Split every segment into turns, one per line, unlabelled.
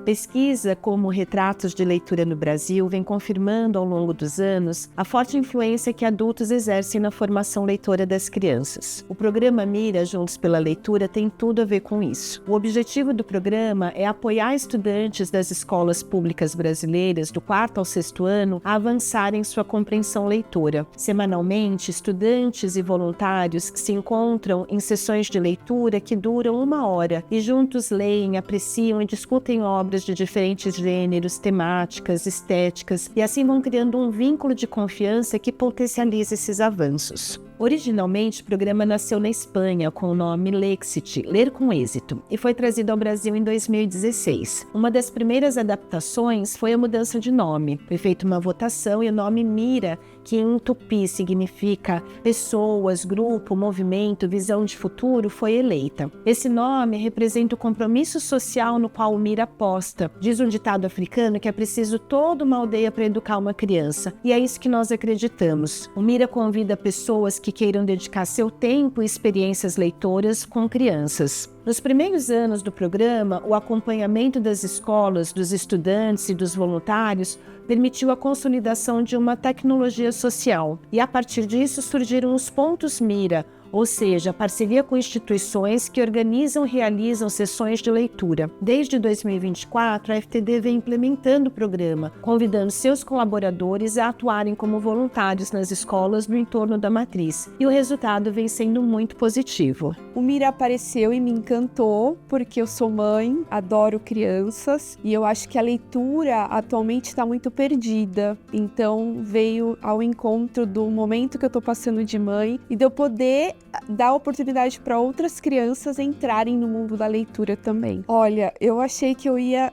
Pesquisa como Retratos de Leitura no Brasil vem confirmando ao longo dos anos a forte influência que adultos exercem na formação leitora das crianças. O programa Mira Juntos pela Leitura tem tudo a ver com isso. O objetivo do programa é apoiar estudantes das escolas públicas brasileiras do 4º ao 6º ano a avançarem em sua compreensão leitora. Semanalmente, estudantes e voluntários se encontram em sessões de leitura que duram 1 hora e juntos leem, apreciam e discutem obras de diferentes gêneros, temáticas, estéticas e assim vão criando um vínculo de confiança que potencializa esses avanços. Originalmente, o programa nasceu na Espanha com o nome Lexit, Ler com Êxito, e foi trazido ao Brasil em 2016. Uma das primeiras adaptações foi a mudança de nome. Foi feita uma votação e o nome Mira, que em tupi significa pessoas, grupo, movimento, visão de futuro, foi eleita. Esse nome representa o compromisso social no qual o Mira aposta. Diz um ditado africano que é preciso toda uma aldeia para educar uma criança, e é isso que nós acreditamos. O Mira convida pessoas que queiram dedicar seu tempo e experiências leitoras com crianças. Nos primeiros anos do programa, o acompanhamento das escolas, dos estudantes e dos voluntários permitiu a consolidação de uma tecnologia social. E a partir disso surgiram os pontos Mira, ou seja, a parceria com instituições que organizam e realizam sessões de leitura. Desde 2024, a FTD vem implementando o programa, convidando seus colaboradores a atuarem como voluntários nas escolas no entorno da matriz. E o resultado vem sendo muito positivo.
O Mira apareceu e me encantou, porque eu sou mãe, adoro crianças, e eu acho que a leitura atualmente está muito perdida. Então veio ao encontro do momento que eu estou passando de mãe e de eu poder dar oportunidade para outras crianças entrarem no mundo da leitura também. Olha, eu achei que eu ia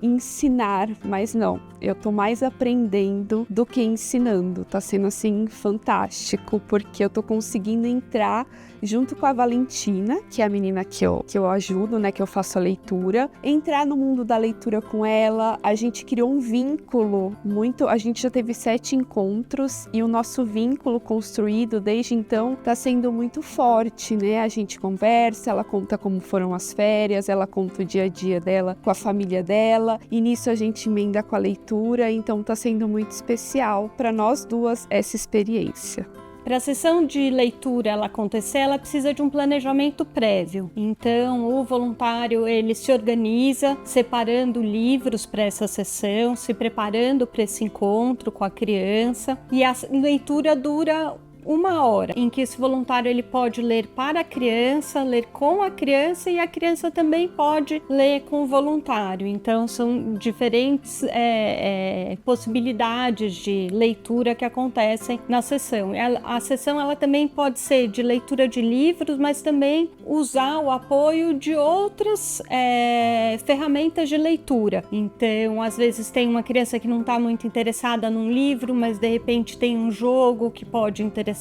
ensinar, mas não. Eu tô mais aprendendo do que ensinando. Tá sendo, assim, fantástico, porque eu tô conseguindo entrar junto com a Valentina, que é a menina que eu ajudo, né, que eu faço a leitura, entrar no mundo da leitura com ela. A gente criou um vínculo a gente já teve 7 encontros e o nosso vínculo construído desde então tá sendo muito forte, né? A gente conversa, ela conta como foram as férias, ela conta o dia a dia dela com a família dela, e nisso a gente emenda com a leitura, então tá sendo muito especial para nós duas essa experiência.
Para a sessão de leitura ela acontecer, ela precisa de um planejamento prévio. Então, o voluntário ele se organiza, separando livros para essa sessão, se preparando para esse encontro com a criança. E a leitura dura 1 hora, em que esse voluntário ele pode ler para a criança, ler com a criança, e a criança também pode ler com o voluntário. Então são diferentes possibilidades de leitura que acontecem na sessão. A sessão ela também pode ser de leitura de livros, mas também usar o apoio de outras ferramentas de leitura. Então, às vezes tem uma criança que não está muito interessada num livro, mas de repente tem um jogo que pode interessar.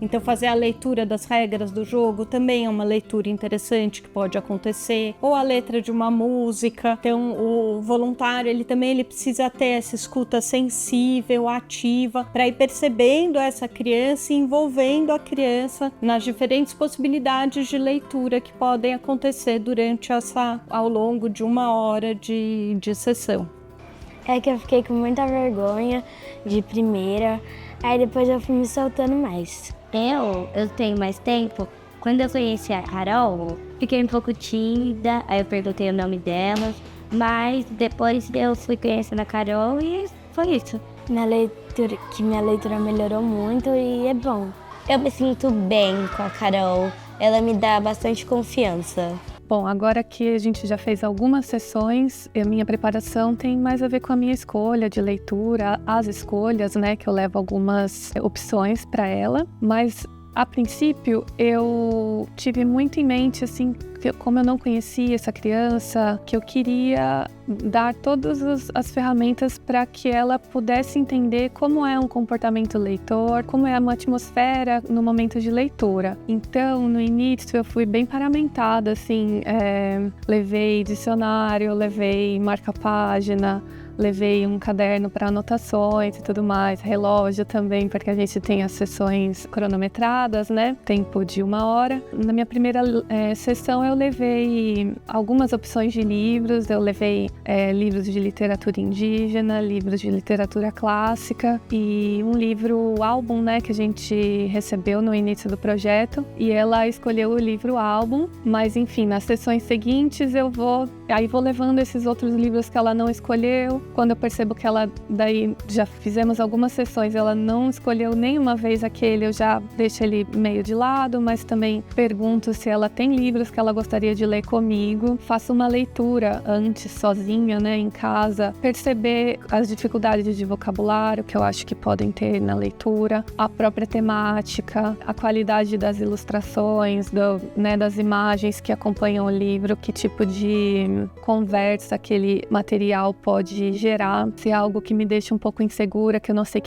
Então fazer a leitura das regras do jogo também é uma leitura interessante que pode acontecer, ou a letra de uma música. Então o voluntário ele precisa ter essa escuta sensível, ativa, para ir percebendo essa criança e envolvendo a criança nas diferentes possibilidades de leitura que podem acontecer durante ao longo de 1 hora de sessão.
É que eu fiquei com muita vergonha de primeira, aí depois eu fui me soltando mais.
Eu tenho mais tempo. Quando eu conheci a Carol, fiquei um pouco tímida, aí eu perguntei o nome dela, mas depois eu fui conhecendo a Carol e foi isso.
Minha leitura melhorou muito e é bom.
Eu me sinto bem com a Carol, ela me dá bastante confiança.
Bom, agora que a gente já fez algumas sessões, a minha preparação tem mais a ver com a minha escolha de leitura, as escolhas, né, que eu levo algumas opções para ela, mas a princípio eu tive muito em mente, assim, que como eu não conhecia essa criança, que eu queria dar todas as ferramentas para que ela pudesse entender como é um comportamento leitor, como é uma atmosfera no momento de leitura. Então, no início, eu fui bem paramentada, assim, levei dicionário, levei marca-página, levei um caderno para anotações e tudo mais, relógio também, porque a gente tem as sessões cronometradas, né? Tempo de 1 hora. Na minha primeira sessão eu levei algumas opções de livros, eu levei livros de literatura indígena, livros de literatura clássica e um livro álbum, né, que a gente recebeu no início do projeto, e ela escolheu o livro álbum, mas enfim, nas sessões seguintes eu vou levando esses outros livros que ela não escolheu. Quando eu percebo que ela, daí já fizemos algumas sessões, ela não escolheu nenhuma vez aquele, eu já deixo ele meio de lado, mas também pergunto se ela tem livros que ela gostaria de ler comigo. Faço uma leitura antes, sozinha, né, em casa, perceber as dificuldades de vocabulário que eu acho que podem ter na leitura, a própria temática, a qualidade das ilustrações, das imagens que acompanham o livro, que tipo de conversa aquele material pode gerar, se é algo que me deixa um pouco insegura, que eu não sei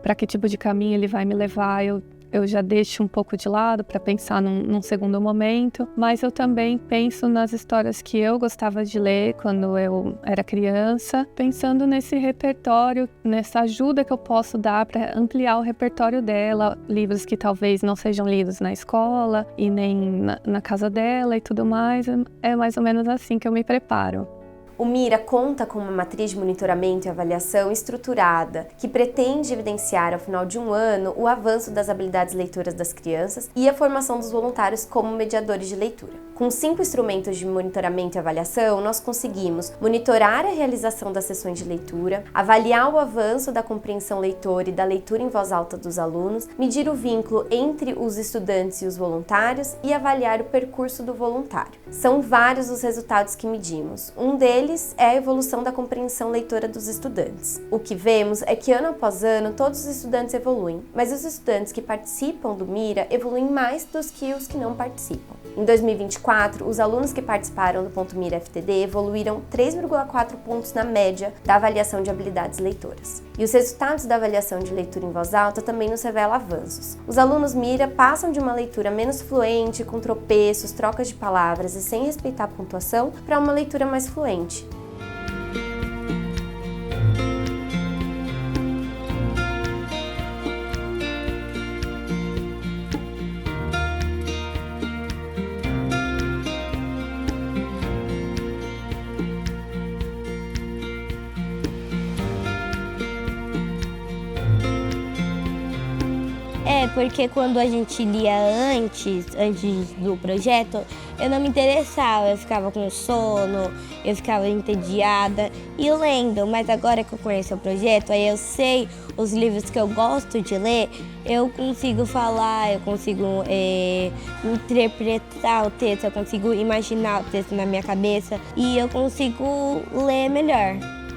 para que tipo de caminho ele vai me levar, eu já deixo um pouco de lado para pensar num segundo momento, mas eu também penso nas histórias que eu gostava de ler quando eu era criança, pensando nesse repertório, nessa ajuda que eu posso dar para ampliar o repertório dela, livros que talvez não sejam lidos na escola e nem na casa dela e tudo mais. É mais ou menos assim que eu me preparo.
O Mira conta com uma matriz de monitoramento e avaliação estruturada, que pretende evidenciar ao final de um ano o avanço das habilidades leitoras das crianças e a formação dos voluntários como mediadores de leitura. Com 5 instrumentos de monitoramento e avaliação, nós conseguimos monitorar a realização das sessões de leitura, avaliar o avanço da compreensão leitora e da leitura em voz alta dos alunos, medir o vínculo entre os estudantes e os voluntários e avaliar o percurso do voluntário. São vários os resultados que medimos. Um deles é a evolução da compreensão leitora dos estudantes. O que vemos é que ano após ano todos os estudantes evoluem, mas os estudantes que participam do Mira evoluem mais do que os que não participam. Em 2024, os alunos que participaram do Ponto Mira FTD evoluíram 3,4 pontos na média da avaliação de habilidades leitoras. E os resultados da avaliação de leitura em voz alta também nos revelam avanços. Os alunos Mira passam de uma leitura menos fluente, com tropeços, trocas de palavras e sem respeitar a pontuação, para uma leitura mais fluente.
Porque quando a gente lia antes do projeto, eu não me interessava, eu ficava com sono, eu ficava entediada e lendo, mas agora que eu conheço o projeto, aí eu sei os livros que eu gosto de ler, eu consigo falar, eu consigo interpretar o texto, eu consigo imaginar o texto na minha cabeça e eu consigo ler melhor.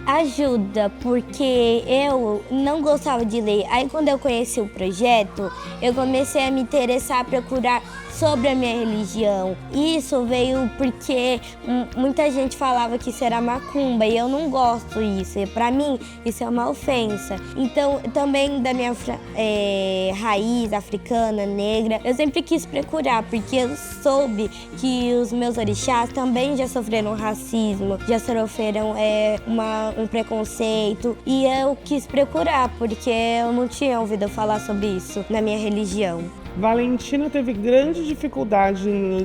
Ajuda, porque eu não gostava de ler. Aí quando eu conheci o projeto, eu comecei a me interessar, a procurar sobre a minha religião. Isso veio porque muita gente falava que isso era macumba e eu não gosto disso. Para mim, isso é uma ofensa. Então, também da minha raiz africana, negra, eu sempre quis procurar, porque eu soube que os meus orixás também já sofreram racismo, já sofreram um preconceito. E eu quis procurar, porque eu não tinha ouvido falar sobre isso na minha religião.
Valentina teve grande dificuldade em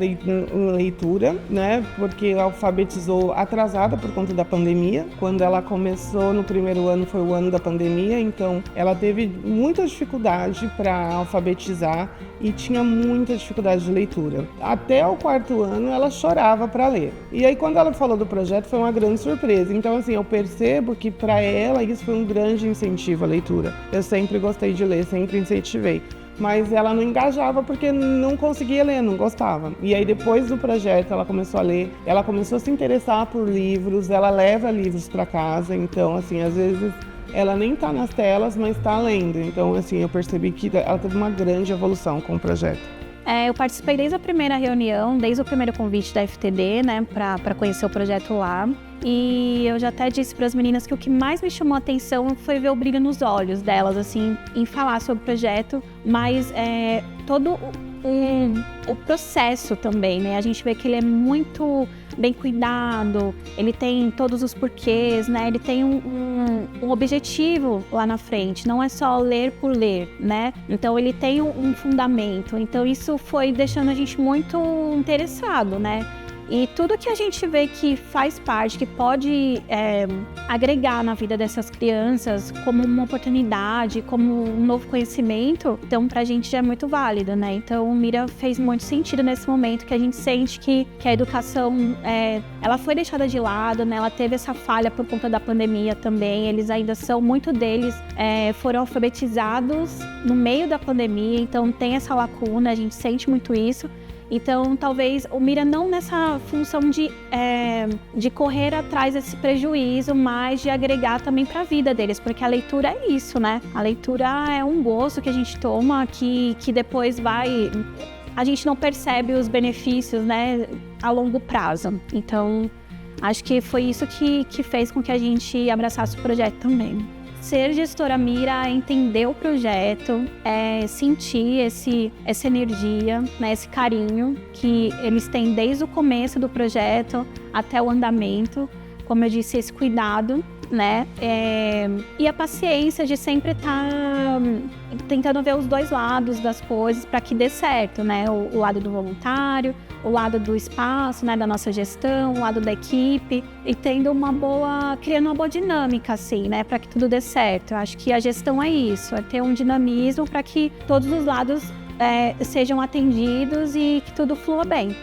leitura, né? Porque alfabetizou atrasada por conta da pandemia. Quando ela começou no primeiro ano foi o ano da pandemia, então ela teve muita dificuldade para alfabetizar e tinha muita dificuldade de leitura. Até o 4º ano ela chorava para ler. E aí quando ela falou do projeto foi uma grande surpresa. Então assim, eu percebo que para ela isso foi um grande incentivo à leitura. Eu sempre gostei de ler, sempre incentivei. Mas ela não engajava porque não conseguia ler, não gostava. E aí depois do projeto ela começou a ler, ela começou a se interessar por livros, ela leva livros para casa, então assim, às vezes ela nem tá nas telas, mas tá lendo. Então assim, eu percebi que ela teve uma grande evolução com o projeto.
Eu participei desde a primeira reunião, desde o primeiro convite da FTD, né, para conhecer o projeto lá. E eu já até disse para as meninas que o que mais me chamou a atenção foi ver o brilho nos olhos delas, assim, em falar sobre o projeto. Mas todo o processo também, né? A gente vê que ele é muito bem cuidado, ele tem todos os porquês, né? Ele tem um objetivo lá na frente, não é só ler por ler, né? Então ele tem um fundamento, então isso foi deixando a gente muito interessado, né? E tudo que a gente vê que faz parte, que pode agregar na vida dessas crianças como uma oportunidade, como um novo conhecimento, então pra gente já é muito válido, né? Então o Mira fez muito sentido nesse momento que a gente sente que a educação, ela foi deixada de lado, né? Ela teve essa falha por conta da pandemia também, eles ainda são, muito deles foram alfabetizados no meio da pandemia, então tem essa lacuna, a gente sente muito isso. Então, talvez o Mira não nessa função de correr atrás desse prejuízo, mas de agregar também para a vida deles, porque a leitura é isso, né? A leitura é um gosto que a gente toma, que depois a gente não percebe os benefícios, né, a longo prazo. Então, acho que foi isso que fez com que a gente abraçasse o projeto também. Ser gestora Mira é entender o projeto, sentir essa energia, né, esse carinho que eles têm desde o começo do projeto até o andamento, como eu disse, esse cuidado, né, e a paciência de sempre estar tentando ver os dois lados das coisas para que dê certo, né, o lado do voluntário, o lado do espaço, né, da nossa gestão, o lado da equipe, e criando uma boa dinâmica, assim, né, para que tudo dê certo. Eu acho que a gestão é isso, é ter um dinamismo para que todos os lados sejam atendidos e que tudo flua bem.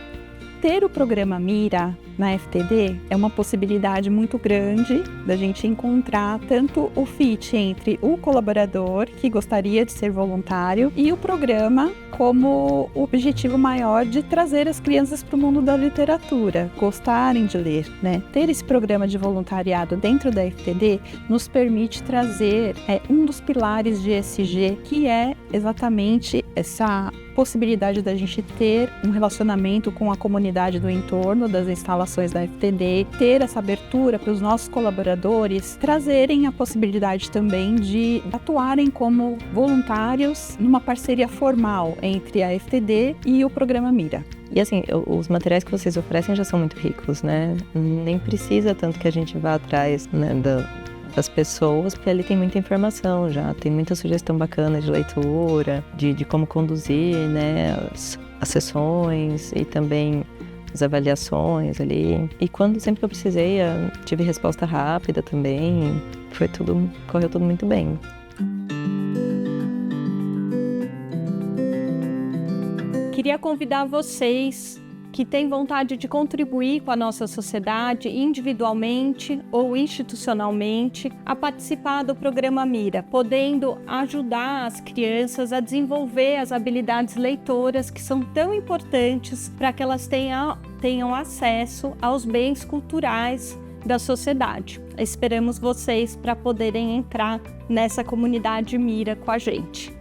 Ter o programa Mira na FTD é uma possibilidade muito grande da gente encontrar tanto o fit entre o colaborador que gostaria de ser voluntário e o programa como o objetivo maior de trazer as crianças para o mundo da literatura, gostarem de ler, né? Ter esse programa de voluntariado dentro da FTD nos permite trazer um dos pilares de ESG, que é exatamente essa possibilidade da gente ter um relacionamento com a comunidade do entorno das instalações da FTD, ter essa abertura para os nossos colaboradores trazerem a possibilidade também de atuarem como voluntários numa parceria formal entre a FTD e o programa Mira.
E assim, os materiais que vocês oferecem já são muito ricos, né? Nem precisa tanto que a gente vá atrás, né, das pessoas, porque ali tem muita informação já, tem muita sugestão bacana de leitura, de como conduzir, né, as sessões e também as avaliações ali. E sempre que eu precisei, tive resposta rápida também, correu tudo muito bem.
Queria convidar vocês que têm vontade de contribuir com a nossa sociedade individualmente ou institucionalmente a participar do programa Mira, podendo ajudar as crianças a desenvolver as habilidades leitoras que são tão importantes para que elas tenham acesso aos bens culturais da sociedade. Esperamos vocês para poderem entrar nessa comunidade Mira com a gente.